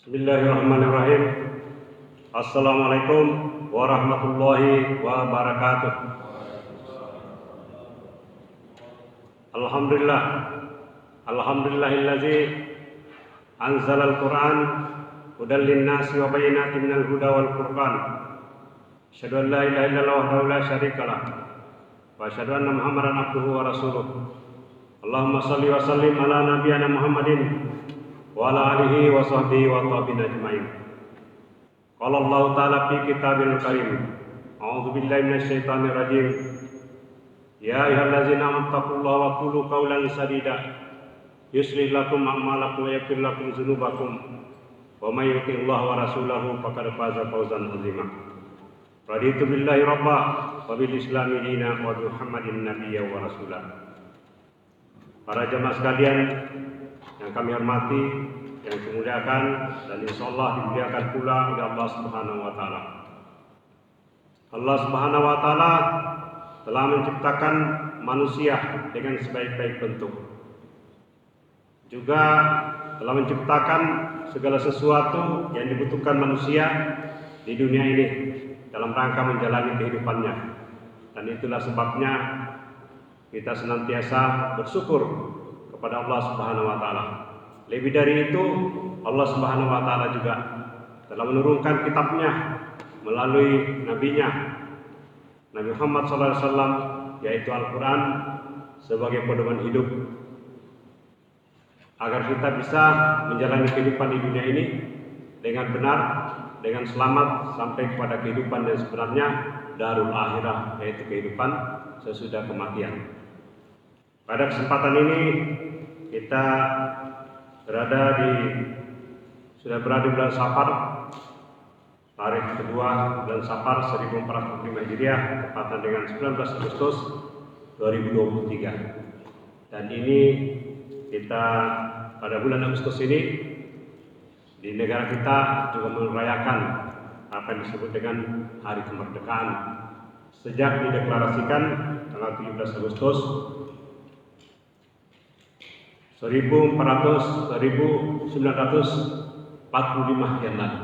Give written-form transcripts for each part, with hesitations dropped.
Bismillahirrahmanirrahim. Assalamualaikum warahmatullahi wabarakatuh. Alhamdulillah. Alhamdulillahillazi anzalal Qur'an hudan linnasi wa bayyinatin minal huda wal furqan. Asyhadu an la ilaha illallah wahdahu la syarikalah wa asyhadu anna Muhammadan abduhu wa rasuluh. Allahumma shalli wa sallim ala nabiyyina Muhammadin wa ala alihi wa sahbihi wa tabi'in ajma'in. Qala Allah ta'ala fi kitabil karim. A'udzu billahi minasy syaithanir rajim. Ya ayyuhallazina amanu taqullaha wa qulu qawlan sadida. Yuslih lakum a'malakum wa yaghfir lakum dzunubakum. Wa may yuti'illah wa rasulahu faqad faza fawzan 'azima. Raditu billahi rabba wa bil islami dina wa bi Muhammadin nabiyya wa rasulah. Para jemaah sekalian yang kami hormati, yang dimuliakan dan insyaallah dimuliakan pula oleh Allah Subhanahu wa taala. Allah Subhanahu wa taala telah menciptakan manusia dengan sebaik-baik bentuk. Juga telah menciptakan segala sesuatu yang dibutuhkan manusia di dunia ini dalam rangka menjalani kehidupannya. Dan itulah sebabnya kita senantiasa bersyukur kepada Allah Subhanahu wa taala. Lebih dari itu, Allah Subhanahu wa taala juga telah menurunkan kitabnya melalui nabinya Nabi Muhammad SAW, yaitu Al-Qur'an, sebagai pedoman hidup agar kita bisa menjalani kehidupan di dunia ini dengan benar, dengan selamat sampai kepada kehidupan yang sebenarnya, darul akhirah, yaitu kehidupan sesudah kematian. Pada kesempatan ini kita sudah berada di bulan Safar, tarikh kedua bulan Safar 1445 Hijriah, tepatan dengan 19 Agustus 2023. Dan ini kita pada bulan Agustus ini di negara kita juga merayakan apa yang disebut dengan Hari Kemerdekaan. Sejak dideklarasikan tanggal 17 Agustus 1945 yang lalu.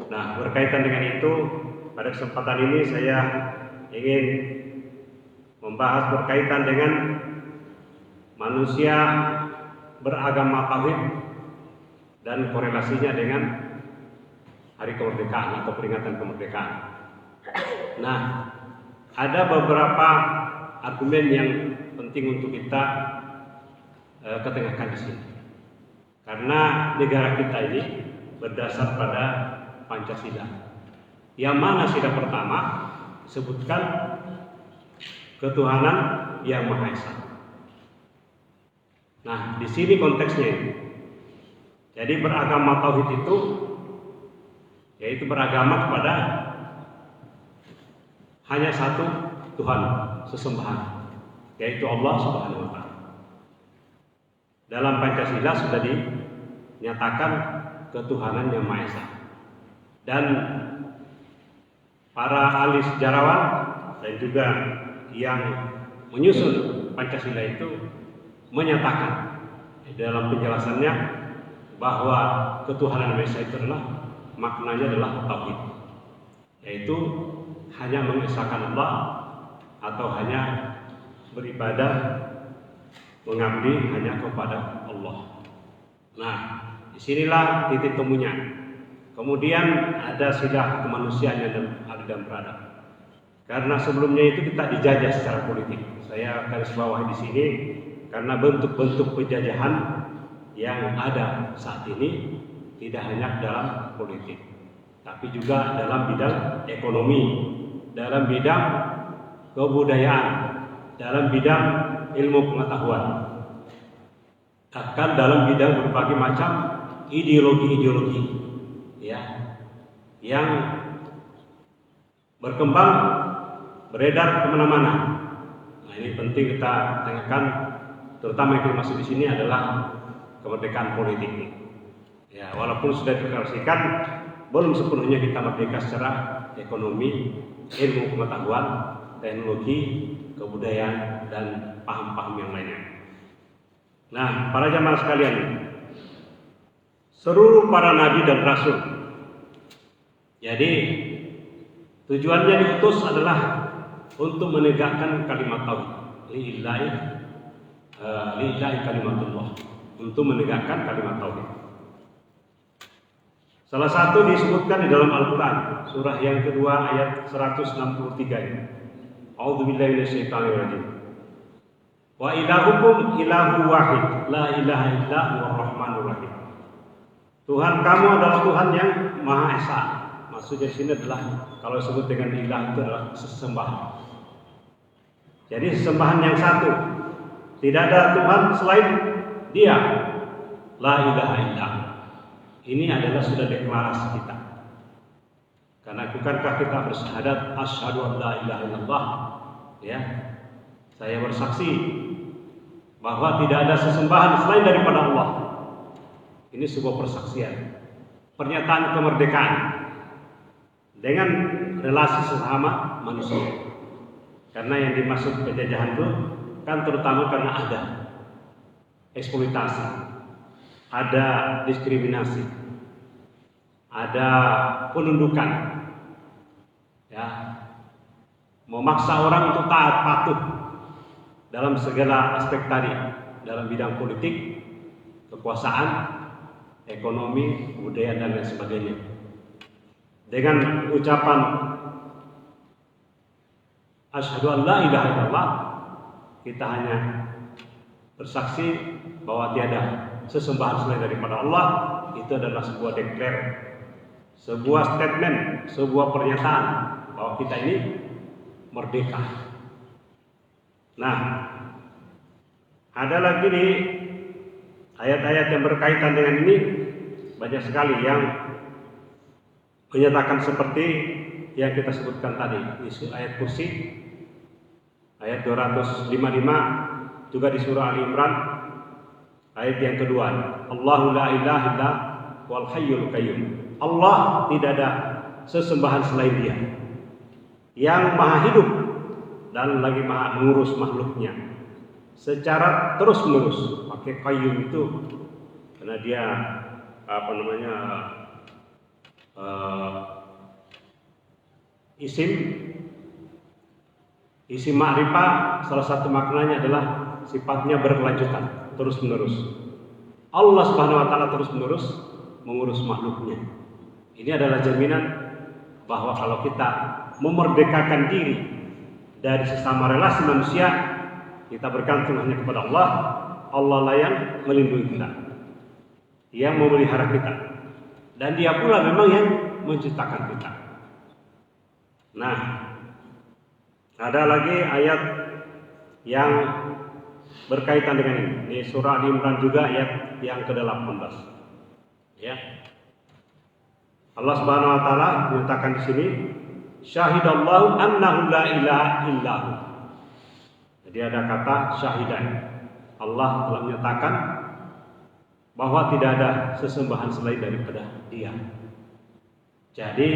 Nah, berkaitan dengan itu, pada kesempatan ini saya ingin membahas berkaitan dengan manusia beragama tauhid dan korelasinya dengan Hari Kemerdekaan atau peringatan kemerdekaan. Nah, ada beberapa argumen yang penting untuk kita ketengahkan di sini. Karena negara kita ini berdasar pada Pancasila. Yang mana sila pertama sebutkan ketuhanan yang Maha Esa. Nah, di sini konteksnya ini. Jadi beragama tauhid itu yaitu beragama kepada hanya satu Tuhan sesembahan, yaitu Allah Subhanahu wa taala. Dalam Pancasila sudah dinyatakan ketuhanan yang Maha Esa. Dan para ahli sejarawan dan juga yang menyusun Pancasila itu menyatakan dalam penjelasannya bahwa ketuhanan Maha Esa itu adalah maknanya adalah tauhid, yaitu hanya mengesahkan Allah atau hanya beribadah mengabdi hanya kepada Allah. Nah, disinilah titik temunya. Kemudian ada sila kemanusiaan yang ada dan beradab. Karena sebelumnya itu kita dijajah secara politik. Saya garis bawahi di sini karena bentuk-bentuk penjajahan yang ada saat ini tidak hanya dalam politik, tapi juga dalam bidang ekonomi, dalam bidang kebudayaan, dalam bidang ilmu pengetahuan, bahkan dalam bidang berbagai macam ideologi-ideologi ya yang berkembang beredar kemana-mana. Nah, ini penting kita tengahkan, terutama yang masuk di sini adalah kemerdekaan politik ini. Ya, walaupun sudah dideklarasikan, belum sepenuhnya kita merdeka secara ekonomi, ilmu pengetahuan, teknologi, kebudayaan, dan paham-paham yang lainnya. Nah, para jamaah sekalian, seluruh para nabi dan rasul. Jadi tujuannya diutus adalah untuk menegakkan kalimat tauhid. Lillahi kalimatullah, untuk menegakkan kalimat tauhid. Salah satu disebutkan di dalam Al-Quran, surah yang kedua ayat 163 ini. A'udzubillahi minasyaitonir rajim. Wa ilahukum ilahu wahid, la ilaha illa huwar rahmanur rahim. Tuhan kamu adalah Tuhan yang Maha Esa. Maksudnya di sini adalah kalau disebut dengan ilah itu adalah sesembahan. Jadi sesembahan yang satu. Tidak ada Tuhan selain Dia. La ilaha illa. Ini adalah sudah deklarasi kita. Karena bukankah kita bersyahadat asyhadu an la ilaha illallah? Ya. Saya bersaksi bahwa tidak ada sesembahan selain daripada Allah. Ini sebuah persaksian, pernyataan kemerdekaan dengan relasi sesama manusia. Karena yang dimaksud penjajahan itu kan terutama karena ada eksploitasi, ada diskriminasi, ada penundukan, ya, memaksa orang untuk taat patuh dalam segala aspek tadi, dalam bidang politik, kekuasaan, ekonomi, budaya dan lain sebagainya. Dengan ucapan asyhadu an la ilaha illallah, kita hanya bersaksi bahwa tiada sesembahan selain daripada Allah. Itu adalah sebuah deklar, sebuah statement, sebuah pernyataan bahwa kita ini merdeka. Nah, ada lagi nih ayat-ayat yang berkaitan dengan ini, banyak sekali yang menyatakan seperti yang kita sebutkan tadi. Isu ayat kursi ayat 255, juga di surah Ali Imran ayat yang kedua. Allahu la ilaha illa wal hayyul qayyum. Allah tidak ada sesembahan selain Dia, yang maha hidup dan lagi maha mengurus makhluknya secara terus menerus. Pakai qayyum itu karena dia isim ma'rifah. Salah satu maknanya adalah sifatnya berkelanjutan, terus menerus. Allah Subhanahu wa taala terus menerus mengurus makhluknya. Ini adalah jaminan bahwa kalau kita memerdekakan diri dari sesama relasi manusia, kita bergantung hanya kepada Allah. Allah lah yang melindungi kita, yang memelihara kita, dan Dia pula memang yang menciptakan kita. Nah, ada lagi ayat yang berkaitan dengan ini. Di surah Ali Imran juga ayat yang ke-18. Ya. Allah Subhanahu wa taala menyatakan di sini, syahidallahu annahu la ilaha illahu. Jadi ada kata syahidan. Allah telah menyatakan bahwa tidak ada sesembahan selain daripada Dia. Jadi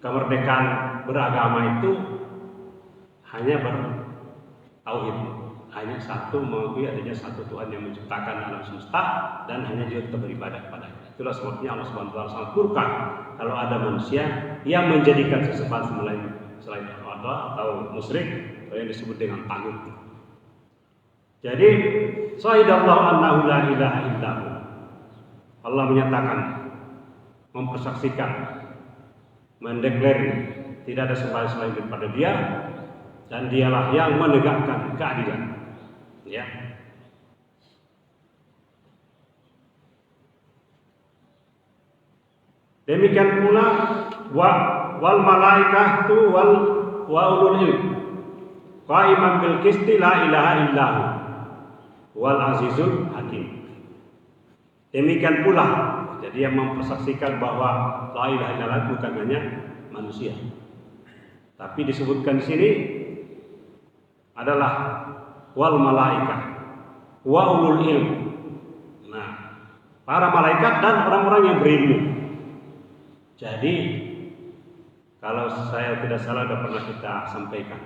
kemerdekaan beragama itu hanya bertauhid, hanya satu, mengakui adanya satu Tuhan yang menciptakan alam semesta dan hanya dia kita beribadah kepada-Nya. Itulah sebabnya Allah Subhanahu wa taala sangat murka kalau ada manusia yang menjadikan sesembahan selain Allah atau musyrik, yang disebut dengan tagut. Jadi syahidallahu annahu la ilaha illahu. Allah menyatakan, mempersaksikan, mendeklar tidak ada sembahan selain daripada Dia, dan Dialah yang menegakkan keadilan. Ya. Demikian pula wal malaikatu wa ulul ilm qaiman bil qisti la ilaha illahu wal azizul hakim. Demikian pula, jadi yang mempersaksikan bahwa la ilaha illallah bukan hanya manusia, tapi disebutkan di sini adalah wal malaikah wa ulul ilm. Nah, para malaikat dan orang-orang yang berilmu. Jadi kalau saya tidak salah sudah pernah kita sampaikan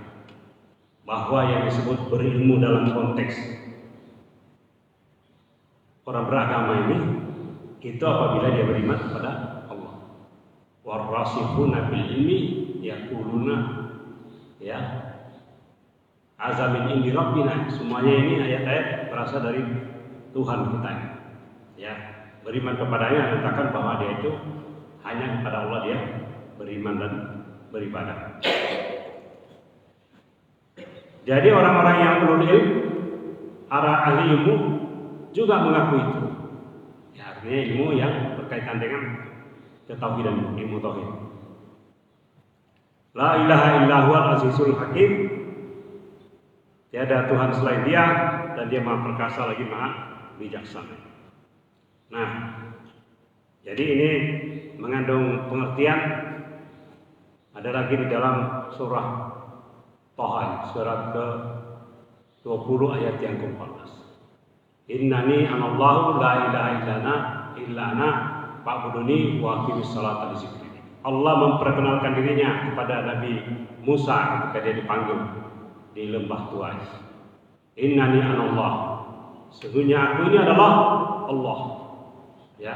bahwa yang disebut berilmu dalam konteks orang beragama ini Itu apabila dia beriman kepada Allah. Warasikhuna bil ilmi yaquluna ya azamin indi rabbina. Semuanya ini ayat-ayat berasal dari Tuhan kita. Ya, beriman kepadanya menyatakan bahwa dia itu hanya kepada Allah dia beriman dan beribadah. Jadi orang-orang yang ulul ilm, ahli ilmu juga mengaku itu. Ya, artinya ilmu yang berkaitan dengan ketauhidan, ilmu tauhid. La ilaha illa huwal azizul hakim. Tiada Tuhan selain Dia dan Dia Maha Perkasa lagi Maha Bijaksana. Nah, jadi ini mengandung pengertian. Ada lagi di dalam surah Taha, surat ke-20 ayat yang ke-14. Innani anallahu la ilaha illa ana fa'buduni wa aqimis salata li dzikri. Allah memperkenalkan dirinya kepada Nabi Musa ketika dia dipanggil di lembah Tuais. Innani anallah. Sesungguhnya aku ini adalah Allah. Ya.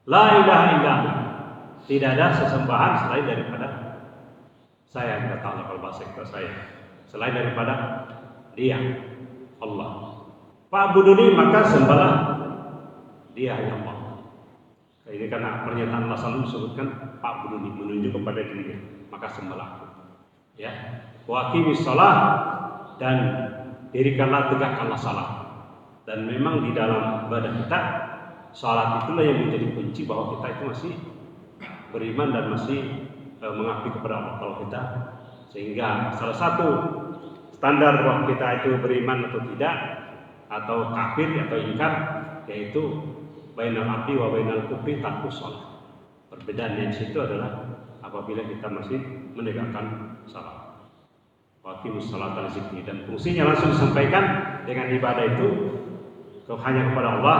La ilaha illa ana. Tidak ada sesembahan selain daripada saya, kata Allah kalau bahasa kita saya. Selain daripada Dia, Allah. Fa'buduni, maka sembahlah Dia hanya Allah. Ini karena pernyataan Allah selalu disebutkan fa'buduni, menunjuk kepada dirinya, maka sembahlah aku. Ya. Wa aqimis shalah, dan dirikanlah tegakkanlah salat. Dan memang di dalam ibadah kita salat itulah yang menjadi kunci bahwa kita itu masih beriman dan masih mengabdi kepada Allah kalau kita, sehingga salah satu standar bahwa kita itu beriman atau tidak, atau kafir atau ingkar, yaitu bainal abdi wa bainal kufri tarkus shalah. Perbedaannya di situ adalah apabila kita masih menegakkan salat. Waqimus sholata li dzikri, dan fungsinya langsung disampaikan dengan ibadah itu hanya kepada Allah,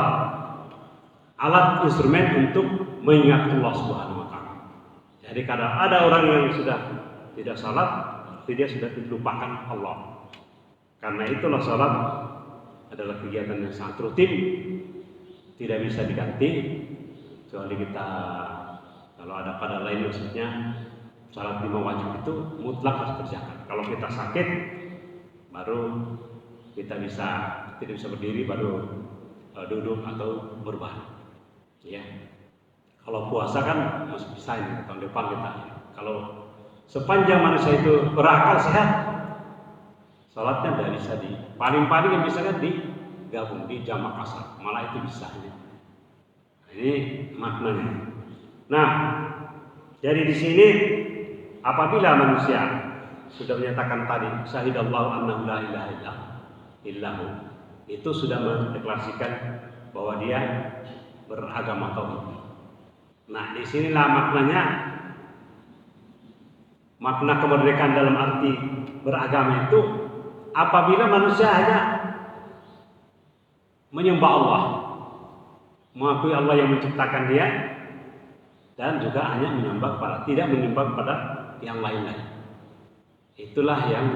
alat instrumen untuk mengingat Allah Subhanahu wa taala. Jadi kalau ada orang yang sudah tidak salat, dia sudah dilupakan Allah. Karena itulah salat adalah kegiatan yang sangat rutin, tidak bisa diganti kecuali kita kalau ada pada lain, maksudnya salat 5 wajib itu mutlak harus kerjakan. Kalau kita sakit baru kita tidak bisa berdiri, baru duduk atau berbaring. Ya. Kalau puasa kan masih bisa ini tahun depan kita. Kalau sepanjang manusia itu berakal sehat, salatnya tidak bisa paling-paling yang bisa kan digabung di jamak asar, malah itu bisa. Ini maknanya. Nah, jadi di sini apabila manusia sudah menyatakan tadi syahidallahu annahu la ilaha illahu, itu sudah mendeklarasikan bahwa dia beragama tauhid. Nah, disinilah maknanya, makna kemerdekaan dalam arti beragama itu apabila manusia hanya menyembah Allah, mengakui Allah yang menciptakan dia, dan juga hanya tidak menyembah kepada yang lain-lain. Itulah yang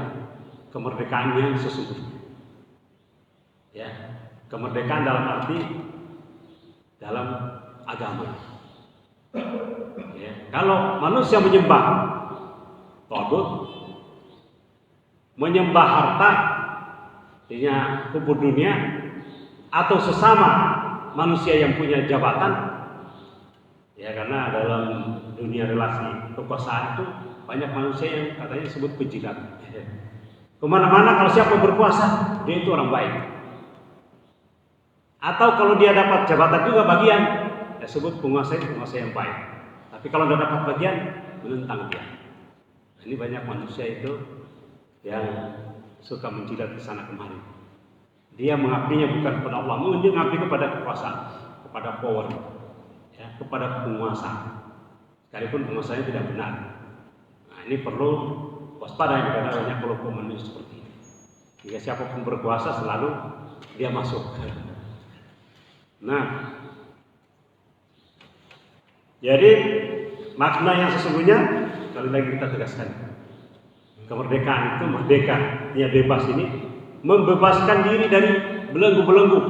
kemerdekaan yang sesungguhnya. Ya, kemerdekaan dalam arti dalam agama. Ya, kalau manusia menyembah tagut, menyembah harta, artinya kubur dunia, atau sesama manusia yang punya jabatan, ya karena dalam dunia relasi kekuasaan itu banyak manusia yang katanya disebut pejilat. Kemana-mana kalau siapa berkuasa, dia itu orang baik. Atau kalau dia dapat jabatan juga bagian, disebut penguasa yang baik. Tapi kalau tidak dapat bagian, menentang dia. Nah, ini banyak manusia itu yang suka menjilat ke sana kemari. Dia mengabdinya bukan kepada Allah, dia mengabdi kepada kekuasaan, kepada power, ya, kepada penguasa. Sekalipun penguasanya tidak benar. Nah, ini perlu waspada karena banyak kelompok manusia seperti ini. Jika siapapun berkuasa selalu dia masuk. Nah, jadi makna yang sesungguhnya sekali lagi kita tegaskan, kemerdekaan itu merdeka, dia bebas ini, membebaskan diri dari belenggu-belenggu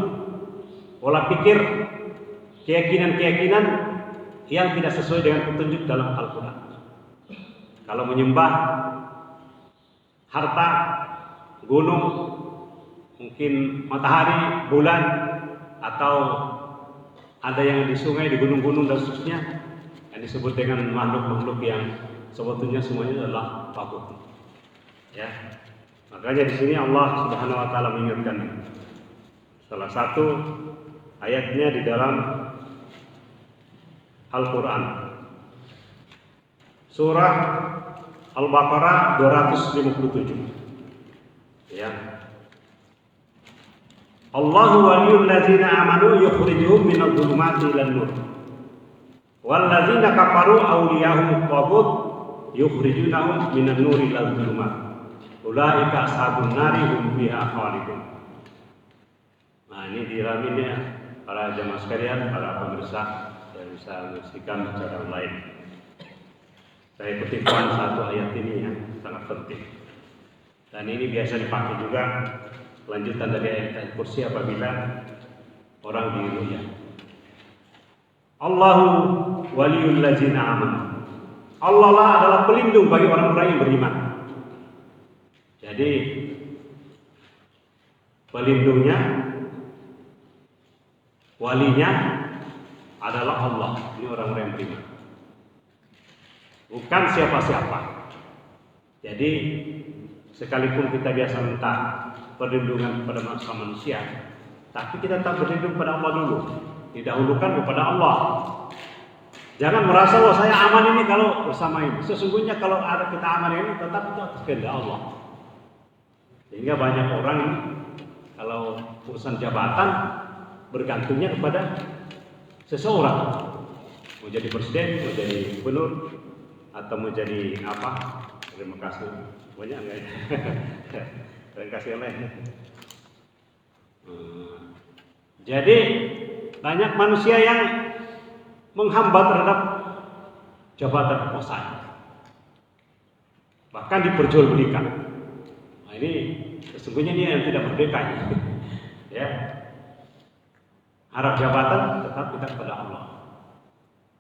pola pikir keyakinan-keyakinan yang tidak sesuai dengan petunjuk dalam Al-Quran. Kalau menyembah harta, gunung, mungkin matahari, bulan, atau ada yang di sungai, di gunung-gunung dan seterusnya, yang disebut dengan makhluk-makhluk yang sebetulnya semuanya adalah tagut. Ya, makanya di sini Allah Subhanahu Wa Taala mengingatkan salah satu ayatnya di dalam Al-Quran, surah Al-Baqarah 257. Ya. Allahu waliyul ladzina amanu yukhrijuhum minadh dhulumati ilan nur. Wal ladzina kafaru awliyahum taghut yukhrijunahum minan nuri ilal dhulumat. Ulaika ashabun nari hum fiha khalidun. Nah, ini diraminnya para jamaah sekalian, para pemirsa yang bisa menyaksikan secara lain. Saya kutipkan satu ayat ini yang sangat penting. Dan ini biasa dipakai juga lanjutan dari ayat kursi apabila orang diru'yah. Allahu waliyul ladzina amanu. Allah lah adalah pelindung bagi orang-orang yang beriman. Jadi pelindungnya, walinya adalah Allah. Ini orang-orang yang beriman, bukan siapa-siapa. Jadi sekalipun kita biasa minta perlindungan kepada manusia, tapi kita tak berlindung kepada Allah dulu. Didahulukan kepada Allah. Jangan merasa bahwa saya aman ini kalau bersama ini. Sesungguhnya kalau ada kita aman ini tetap itu atas kehendak Allah. Sehingga banyak orang ini kalau urusan jabatan bergantungnya kepada seseorang. Mau jadi presiden, mau jadi gubernur, atau mau jadi apa? Terima kasih. Banyak enggak ya? Terima kasih lain. Jadi banyak manusia yang menghambat terhadap jabatan kekuasaan, bahkan diperjualbelikan. Nah, ini sesungguhnya dia yang tidak merdeka ya. Harap jabatan tetap kita kepada Allah.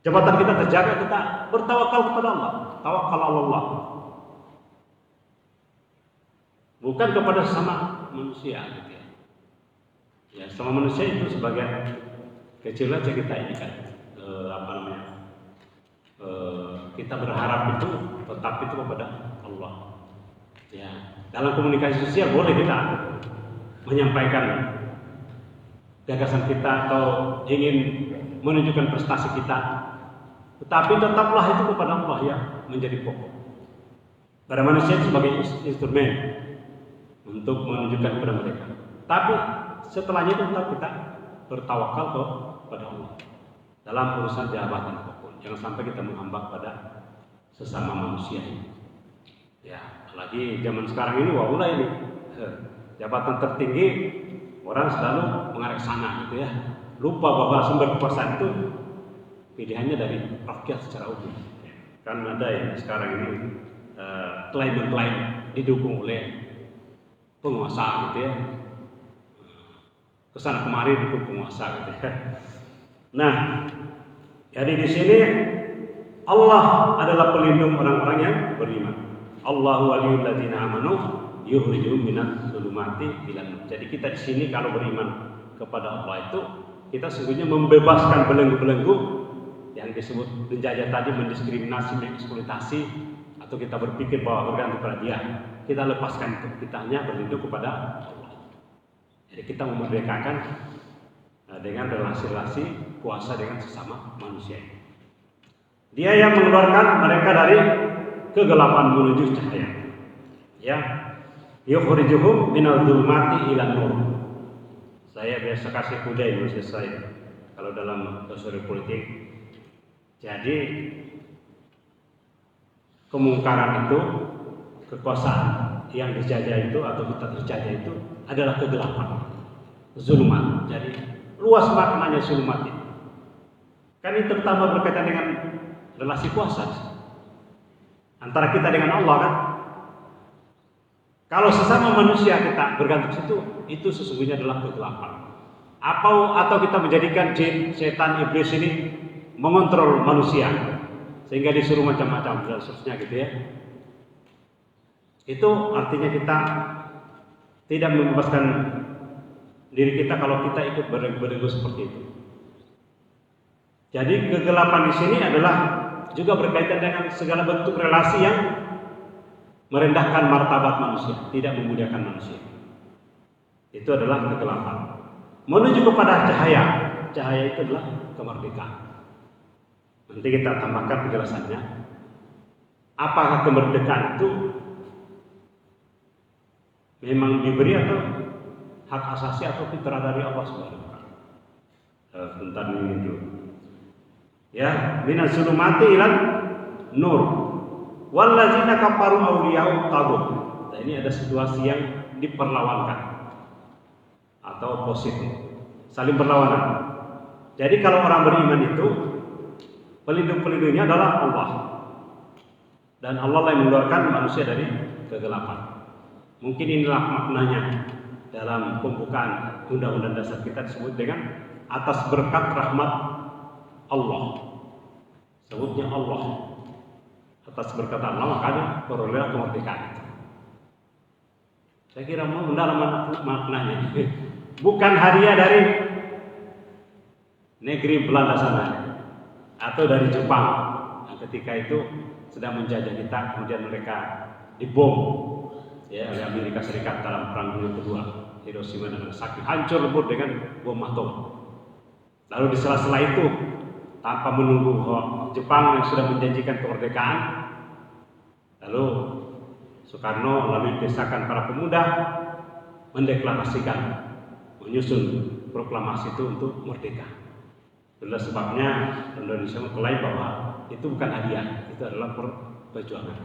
Jabatan kita terjaga, kita bertawakal kepada Allah. Tawakal Allah. Bukan kepada sesama manusia gitu ya. Ya, sama manusia itu sebagian kecil aja kita ini kan kita berharap itu tetap itu kepada Allah. Ya, dalam komunikasi sosial boleh kita menyampaikan gagasan kita atau ingin menunjukkan prestasi kita, tetapi tetaplah itu kepada Allah yang menjadi pokok. Pada manusia sebagai instrumen untuk menunjukkan kepada mereka. Tapi setelahnya itu tetap kita bertawakal kepada Allah dalam urusan jabatan apapun. Jangan sampai kita menghambat pada sesama manusia ini. Ya, apalagi zaman sekarang ini wabula ini jabatan tertinggi orang selalu mengarah sana gitu ya. Lupa bahwa sumber kekuasaan itu pilihannya dari rakyat secara umum. Kan ada yang sekarang ini klaim-klaim didukung oleh penguasa gitu ya. Kesana kemari dukung penguasa gitu ya. Nah, jadi di sini Allah adalah pelindung orang-orang yang beriman. Allahu waliyul ladzina amanu yukhrijuhum minadh dhulumati ilan nur. Jadi kita di sini kalau beriman kepada Allah itu kita sesungguhnya membebaskan belenggu-belenggu yang disebut penjajah tadi, mendiskriminasi, mengeksploitasi, atau kita berpikir bahwa bergantung pada dia. Kita lepaskan itu, kita hanya berlindung kepada Allah. Jadi kita memerdekakan dengan relasi-relasi kuasa dengan sesama manusia. Dia yang mengeluarkan mereka dari kegelapan menuju cahaya. Ya, yukhrijuhum minadh dhulumati ilan nur. Saya biasa kasih kuda ini saya kalau dalam teori politik. Jadi kemungkaran itu, kekuasaan yang dijajah itu atau kita terjajah itu adalah kegelapan, zulumat. Jadi luas maknanya zulumat itu. Kan ini terutama berkaitan dengan relasi kuasa antara kita dengan Allah kan. Kalau sesama manusia kita bergantung situ, itu sesungguhnya adalah kegelapan. atau kita menjadikan jin, setan, iblis ini mengontrol manusia sehingga disuruh macam-macam dan seterusnya gitu ya. Itu artinya kita tidak membebaskan diri kita kalau kita ikut berego seperti itu. Jadi kegelapan di sini adalah juga berkaitan dengan segala bentuk relasi yang merendahkan martabat manusia, tidak memuliakan manusia. Itu adalah kegelapan. Menuju kepada cahaya. Cahaya itu adalah kemerdekaan. Nanti kita tambahkan penjelasannya. Apakah kemerdekaan itu memang diberi atau hak asasi atau fitrah dari Allah Subhanahu wa taala? Sebentar ini dulu. Ya, minas zulumati ilan nur. Wallazina kafaru awliya'u taghut. Nah, ini ada situasi yang diperlawankan atau positif, saling berlawanan. Jadi kalau orang beriman itu pelindung-pelindungnya adalah Allah, dan Allah yang mengeluarkan manusia dari kegelapan. Mungkin inilah maknanya dalam pembukaan Undang-Undang Dasar kita disebut dengan atas berkat rahmat Allah. Sebutnya Allah. Atas berkat Allah makanya peroleh kemerdekaan. Saya kira mau mendalam maknanya. Bukan hadiah dari negeri Belanda sana atau dari Jepang yang ketika itu sedang menjajah kita, kemudian mereka dibom ya oleh Amerika Serikat dalam Perang Dunia Kedua. Hiroshima dan Nagasaki hancur lebur dengan bom atom. Lalu di sela-sela itu tanpa menunggu Jepang yang sudah menjanjikan kemerdekaan, lalu Soekarno lalu desakan para pemuda mendeklarasikan, menyusun proklamasi itu untuk merdeka. Itulah sebabnya Indonesia mengklaim bahwa itu bukan hadiah, itu adalah perjuangan.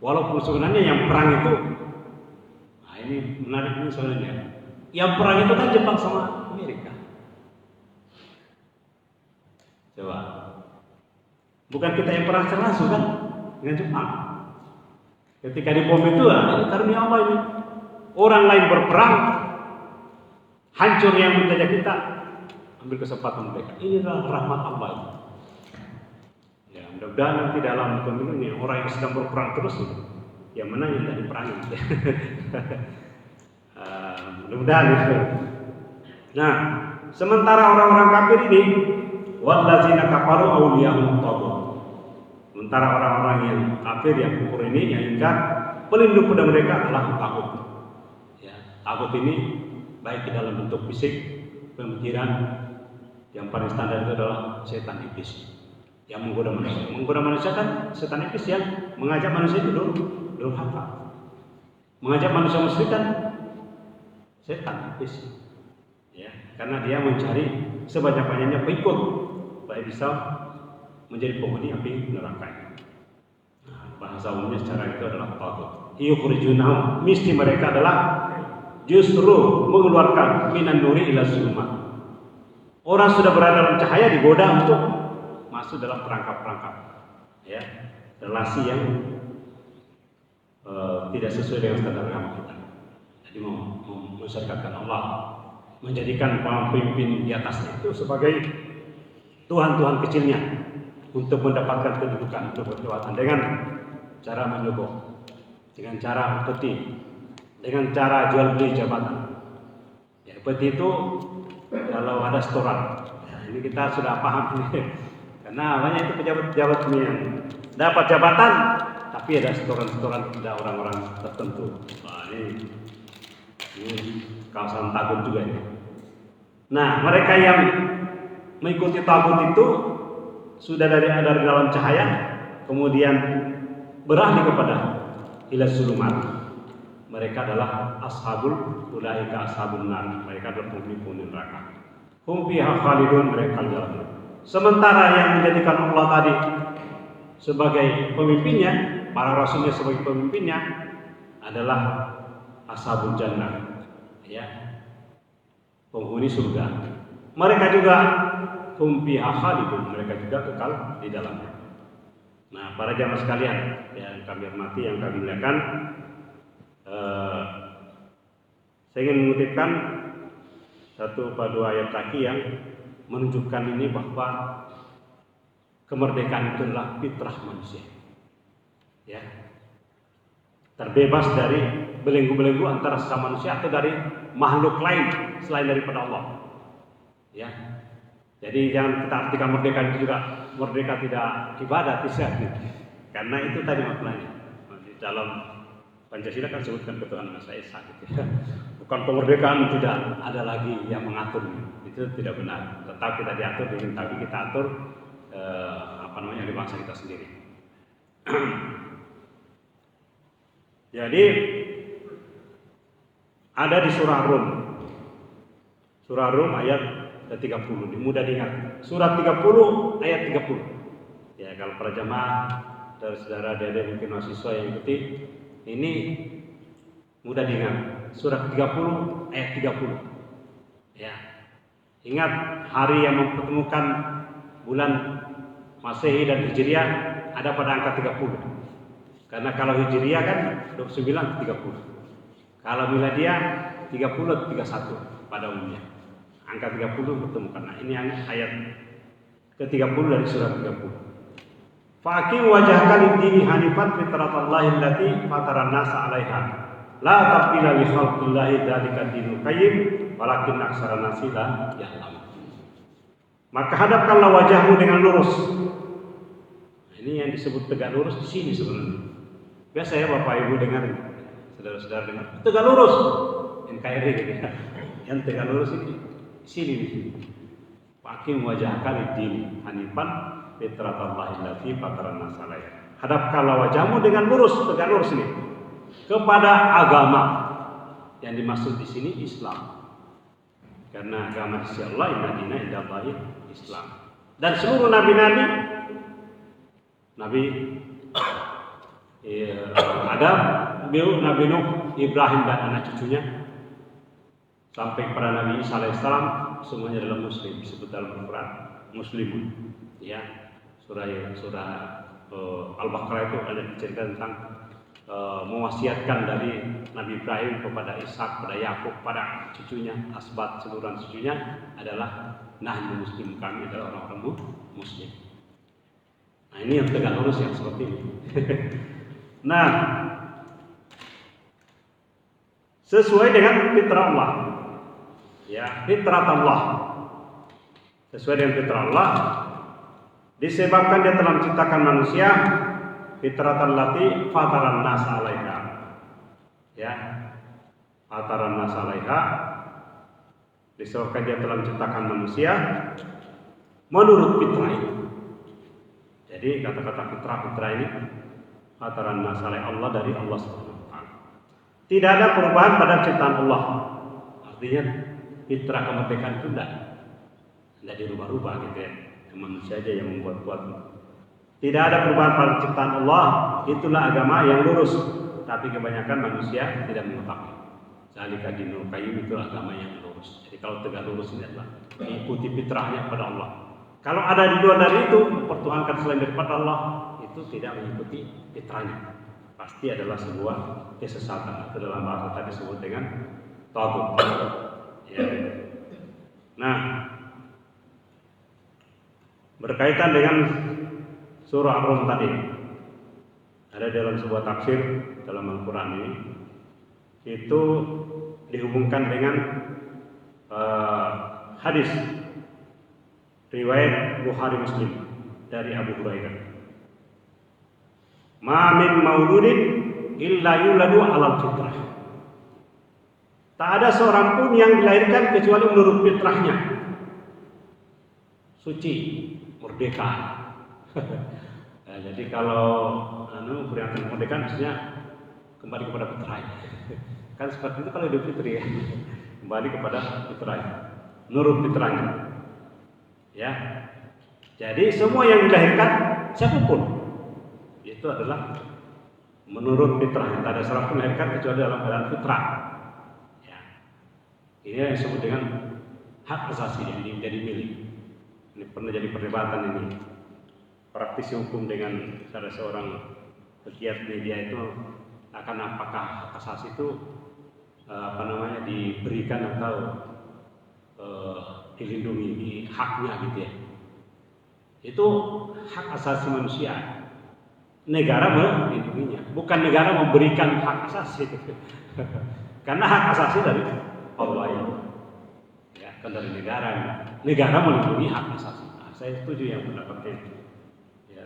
Walaupun sebenarnya yang perang itu, nah ini menarik ini sebenarnya, yang perang itu kan Jepang sama Amerika. Coba, bukan kita yang perang secara langsung kan dengan Jepang. Ketika dibom itu, ini karunia Allah ini. Orang lain berperang, hancur yang menjajah kita, ambil kesempatan mereka. Ini adalah rahmat Allah. Ya, mudah-mudahan nanti dalam pemilu ini orang yang sedang berperang terus, yang menang yang dari perang. Mudah-mudahan itu. Nah, sementara orang-orang kafir ini, wallazina kafaru awliya'u taghut. Sementara orang-orang yang kafir yang kufur ini yang ingkar, pelindung pada mereka adalah taghut. Ya, taghut ini baik di dalam bentuk fisik, pemikiran, yang paling standar itu adalah setan iblis yang menggoda manusia. Menggoda manusia kan setan iblis yang mengajak manusia itu durhaka. Mengajak manusia musyrik kan setan iblis. Ya, karena dia mencari sebanyak-banyaknya pengikut supaya bisa menjadi penghuni api neraka. Nah, bahasa umumnya secara itu adalah taghut. Yukhrijunahum, mesti mereka adalah justru mengeluarkan minan nuri ila zulumat. Orang sudah berada dalam cahaya digoda untuk masuk dalam perangkap-perangkap, ya, relasi yang tidak sesuai dengan standar agama kita. Jadi mensyariatkan Allah, menjadikan pemimpin di atasnya itu sebagai tuhan-tuhan kecilnya untuk mendapatkan kedudukan, untuk berkekuatan dengan cara menyogok, dengan cara peti, dengan cara jual beli jabatan. Ya, seperti itu kalau ada setoran. Ya, ini kita sudah paham ini. Karena banyak itu pejabat-pejabat ini yang dapat jabatan, tapi ada setoran-setoran kepada orang-orang tertentu. Wah, ini kawasan taghut juga ini. Nah, mereka yang mengikuti taghut itu sudah dari dalam cahaya, kemudian beralih kepada ila zulumat. Mereka adalah ashabul ulaika ashabun nar. Mereka adalah penghuni neraka. Hum fiha khalidun, mereka di dalamnya. Sementara yang menjadikan Allah tadi sebagai pemimpinnya, para rasulnya sebagai pemimpinnya adalah ashabul jannah, ya, penghuni surga. Mereka juga hum fiha khalidun, mereka juga kekal di dalamnya. Nah, para jamaah sekalian yang kami hormati, yang kami muliakan, saya ingin mengutipkan satu atau dua ayat lagi yang menunjukkan ini bahwa kemerdekaan itu adalah fitrah manusia. Ya. Terbebas dari belenggu-belenggu antara sesama manusia atau dari makhluk lain selain daripada Allah. Ya. Jadi jangan kita artikan merdeka itu juga merdeka tidak ibadah, tidak. Karena itu tadi maknanya. Di dalam Pancasila kan sebutkan ketuhanan Maha Esa gitu ya. Bukan kemerdekaan tidak ada lagi yang mengatur. Itu tidak benar. Tetap kita diatur dengan tapi kita atur di bangsa kita sendiri. Jadi ada di surah Rum. Surah Rum ayat 30. Ini mudah diingat. Surah 30 ayat 30. Ya, kalau para jamaah dan saudara-saudara mungkin mahasiswa yang ikuti, ini mudah diingat. Surah 30 ayat 30. Ya. Ingat hari yang mempertemukan bulan Masehi dan Hijriah ada pada angka 30. Karena kalau Hijriah kan 29 ke 30. Kalau Miladiah 30 ke 31 pada umumnya. Angka 30 bertemukan. Nah, ini ayat ke-30 dari surah 30. Faqim wajhaka lid-dini hanifan fitratallahi allati fataran nas 'alaiha. La tabdila li khalqillahi dzalika dinul qayyim walakin aktsara nasi la ya'lamun. Maka hadapkanlah wajahmu dengan lurus. Ini yang disebut tegak lurus di sini sebenarnya. Biasa ya Bapak Ibu dengar, saudara-saudara dengar, tegak lurus. NKRI gitu ya. Yang tegak lurus ini sini di sini. Faqim wajhaka lid-dini hanifan fitratallahi allati fataran nas 'alaiha. Hadapkanlah wajahmu dengan lurus, tegak lurus ini kepada agama. Yang dimaksud di sini Islam. Karena agama di sisi Allah inna dina indallahi Islam. Dan seluruh nabi-nabi Nabi Adam, Nabi Nuh, Ibrahim dan anak cucunya sampai kepada Nabi Isa alaihissalam semuanya adalah muslim, disebut dalam Al-Quran muslimun. Ya, surah Al-Baqarah itu ada cerita tentang mewasiatkan dari Nabi Ibrahim kepada Ishak, kepada Yakub, pada cucunya, asbat seluruh cucunya adalah nahnu muslim, kami adalah orang-orang muslim. Nah, ini yang tegak lurus yang seperti ini. Nah, sesuai dengan fitrah Allah. Ya, fitrah Allah. Sesuai dengan fitrah Allah disebabkan dia telah menciptakan manusia fitratan lati fataran nas 'alaiha. Ya. Fataran nas 'alaiha disebabkan dia telah menciptakan manusia menurut fitrah itu. Jadi kata-kata fitrah ini fataran nas 'alaiha Allah dari Allah Subhanahu wa taala. Tidak ada perubahan pada ciptaan Allah. Artinya fitrah kemerdekaan itu tidak dirubah-rubah gitu ya. Manusia aja yang membuat-buat. Tidak ada perubahan pada ciptaan Allah, itulah agama yang lurus. Tapi kebanyakan manusia tidak mengetahui. Zalika dinul qayyim, itu agama yang lurus. Jadi kalau tegak lurus ini adalah mengikuti fitrahnya pada Allah. Kalau ada di luar dari itu, mempertuhankan selain daripada Allah, itu tidak mengikuti fitrahnya. Pasti adalah sebuah kesesatan. Itu dalam bahasa tadi disebut dengan taghut. Ya. Nah, berkaitan dengan surah Ar-Rum tadi, ada dalam sebuah tafsir dalam Al-Quran ini, itu dihubungkan dengan hadis riwayat Bukhari Muslim dari Abu Hurairah. Ma min mauludin illa yuladu 'alal fitrah. Tak ada seorang pun yang dilahirkan kecuali menurut fitrahnya. Suci, merdeka. Nah, jadi kalau peringatan kemerdekaan maksudnya kembali kepada fitrah. Kan seperti itu kalau Idul Fitri ya. Kembali kepada fitrah. Menurut fitrahnya. Ya. Jadi semua yang dilahirkan siapapun itu adalah menurut fitrahnya. Tak ada seorang pun dilahirkan kecuali dalam keadaan fitrah. Ya. Ini yang disebut dengan hak asasi yang menjadi milik. Ini pernah jadi perdebatan ini. Praktisi hukum dengan salah seorang pegiat media itu akan apakah hak asasi itu diberikan atau dilindungi di haknya gitu ya. Itu hak asasi manusia. Negara melindunginya, bukan negara memberikan hak asasi gitu. Karena hak asasi dari Allah itu. Ya, kan dari negara. Negara melindungi hak asasi. Nah, saya setuju yang pendapatnya itu. Ya.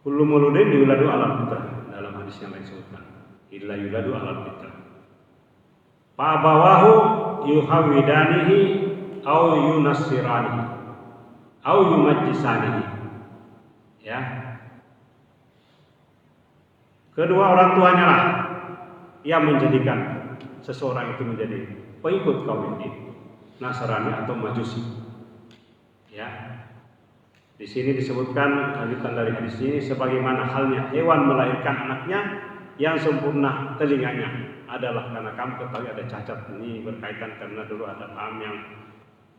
Kullu mauludin yuladu alal fitrah, dalam hadis yang lain disebutkan. Illa yuladu alal fitrah. Fa abawahu yuhawidanihi au yunassiranihi au yumajjisanihi. Ya. Kedua orang tuanya lah yang menjadikan seseorang itu menjadi pengikut kaum ini, Nasrani atau Majusi. Ya. Di sini disebutkan lanjutan dari hadis ini, sebagaimana halnya hewan melahirkan anaknya yang sempurna telinganya adalah karena kamu ketahui ada cacat. Ini berkaitan karena dulu ada paham yang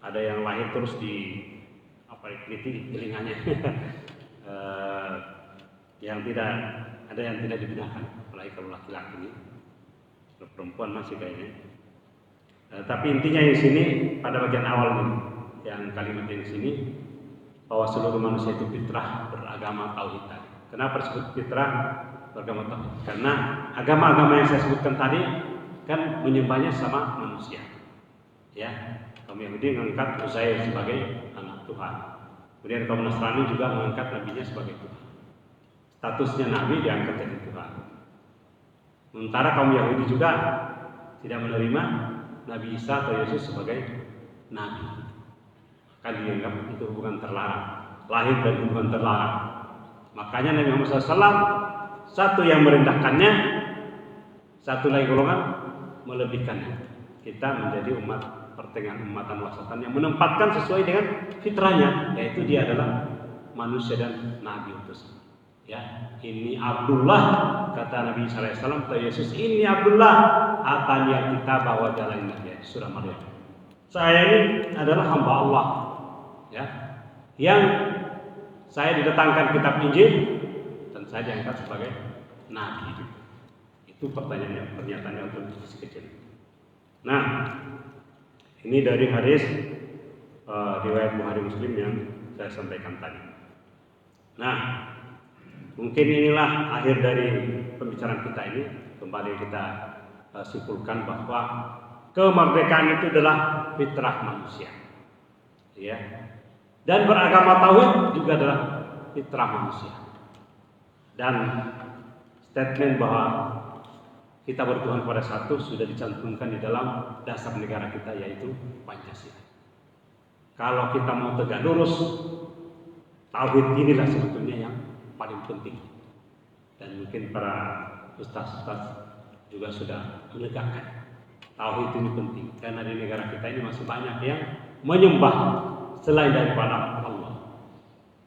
ada yang lahir terus di diteliti telinganya. Yang tidak ada yang tidak digunakan, apalagi kalau laki-laki ini, kalau perempuan masih kayaknya. Tapi intinya di sini pada bagian awal ini, yang kalimat yang di sini, bahwa seluruh manusia itu fitrah beragama tauhid. Kenapa disebut fitrah beragama tauhid? Karena agama-agama yang saya sebutkan tadi kan menyembahnya sama manusia. Ya, kaum Yahudi mengangkat Uzair sebagai anak Tuhan. Kemudian kaum Nasrani juga mengangkat nabinya sebagai Tuhan. Statusnya nabi diangkat jadi Tuhan. Sementara kaum Yahudi juga tidak menerima Nabi Isa atau Yesus sebagai nabi. Maka dianggap itu hubungan terlarang, lahir dari hubungan terlarang. Makanya Nabi Muhammad SAW satu yang merendahkannya, satu lagi golongan melebihkannya. Kita menjadi umat pertengahan, umatan wasatan yang menempatkan sesuai dengan fitrahnya, yaitu dia adalah manusia dan nabi utusan. Ya, ini Abdullah, kata Nabi SAW atau Yesus, ini Abdullah atani kitab wa jalannya, ya, surah Maryam. Saya ini adalah hamba Allah, ya, yang saya didatangkan kitab Injil dan saya diangkat sebagai nabi. Itu pernyataannya untuk sisi kecil. Nah, ini dari hadis riwayat Bukhari Muslim yang saya sampaikan tadi. Nah, mungkin inilah akhir dari pembicaraan kita ini. Kembali kita simpulkan bahwa kemerdekaan itu adalah fitrah manusia. Ya. Dan beragama tauhid juga adalah fitrah manusia. Dan statement bahwa kita bertuhan pada satu sudah dicantumkan di dalam dasar negara kita, yaitu Pancasila. Kalau kita mau tegak lurus, tauhid inilah sebetulnya yang paling penting. Dan mungkin para ustaz-ustaz juga sudah menegakkan tauhid ini penting, karena di negara kita ini masih banyak yang menyembah selain daripada Allah.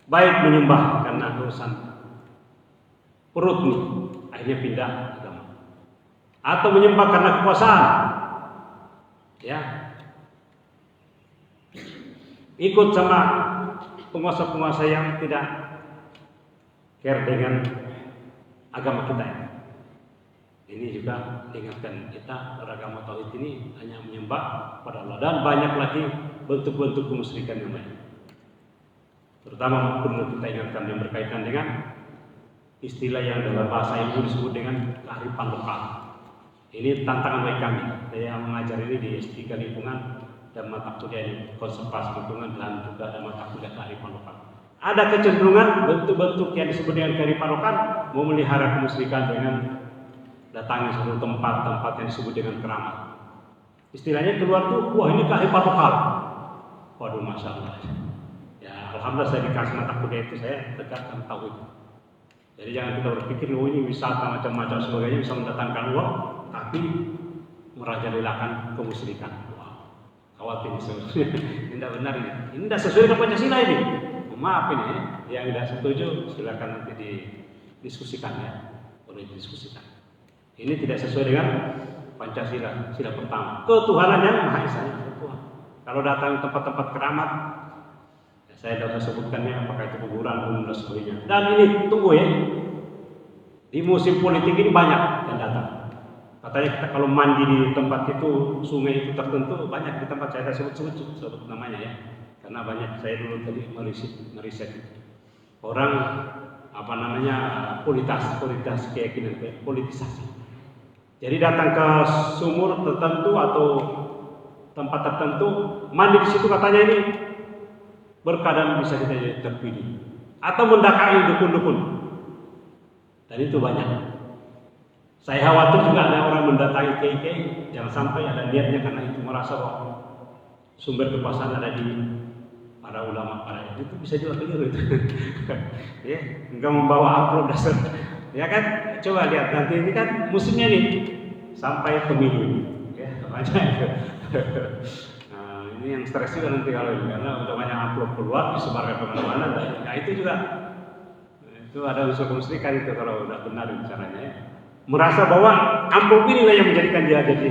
Baik menyembah karena urusan perut nih, akhirnya pindah agama, atau menyembah karena kekuasaan, ya, ikut sama penguasa-penguasa yang tidak care dengan agama kita. Ini juga ingatkan kita, beragama tauhid ini hanya menyembah pada Allah, dan banyak lagi bentuk-bentuk kemusyrikan yang lain. Terutama perlu kita ingatkan yang berkaitan dengan istilah yang dalam bahasa Ibu disebut dengan kearifan lokal. Ini tantangan bagi kami. Saya mengajar ini di S3 lingkungan dan mata kuliah konservasi lingkungan, dan juga ada mata kuliah kearifan lokal. Ada kecenderungan bentuk-bentuk yang disebut dengan kearifan lokal memelihara kemusyrikan dengan datangi suatu tempat yang disebut dengan keramat. Istilahnya keluar tuh, wah ini kearifan lokal. Waduh, masya Allah. Ya, alhamdulillah saya dikasih mata kuliah itu, saya dekatkan tauhid. Jadi jangan kita berpikir, oh ini wisata macam-macam sebagainya bisa mendatangkan uang, tapi merajalelakan kemusyrikan. Wow, khawatir ini sebetulnya. Ini tidak benar ini. Ini tidak sesuai dengan Pancasila ini. Maaf ini, yang tidak setuju silakan nanti didiskusikan ya, boleh didiskusikan. Ini tidak sesuai dengan Pancasila. Sila pertama, ketuhanan yang Maha Esa, Tuhan. Kalau datang tempat-tempat keramat, ya saya tidak usah sebutkannya apakah itu kuburan dan sebagainya. Dan ini tunggu ya, di musim politik ini banyak yang datang. Katanya kita kalau mandi di tempat itu, sungai itu tertentu, banyak di tempat saya sebut namanya ya. Karena banyak saya dulu tadi meriset orang apa namanya politisasi keyakinan, politisasi. Jadi datang ke sumur tertentu atau tempat tertentu, mandi di situ katanya ini berkadang bisa kita jadi terpilih atau mendatangi dukun-dukun. Dan itu banyak. Saya khawatir juga ada orang mendatangi kiai-kiai yang sampai ada niatnya karena itu merasa bahwa sumber kekuasaan ada di para ulama, para itu bisa juga keliru itu. Ya, enggak membawa amplop dasar. Ya kan? Coba lihat nanti ini kan musimnya nih sampai pemilu. Ya, banyak. Nah, ini yang stres juga nanti kalau ini karena udah banyak amplop keluar disebarkan kemana-mana. Nah itu juga itu ada unsur kemusyrikan itu kalau udah benar caranya. Ya. Merasa bahwa amplop inilah yang menjadikan dia jadi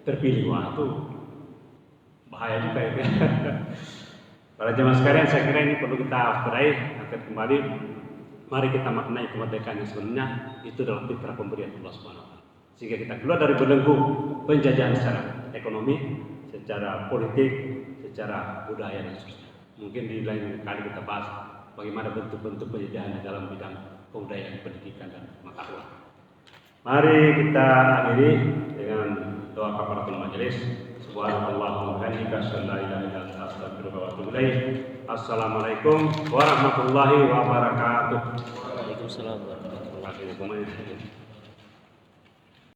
terpilih. Wah itu bahaya juga ya. Para jemaah sekalian, saya kira ini perlu kita waspadai. Akan kembali, mari kita maknai kemerdekaan yang sebenarnya itu adalah fitrah pemberian Allah Subhanahu wa taala. Sehingga kita keluar dari belenggu penjajahan secara ekonomi, secara politik, secara budaya dan seterusnya. Mungkin di lain kali kita bahas bagaimana bentuk-bentuk penjajahan dalam bidang kebudayaan, pendidikan dan pengetahuan. Mari kita akhiri dengan doa kafaratul majelis. Subhanallah wa bihamdihi asyhadu an la ilaha illa anta astaghfiruka wa atubu ilaik. Assalamualaikum warahmatullahi wabarakatuh. Waalaikumsalam warahmatullahi wabarakatuh.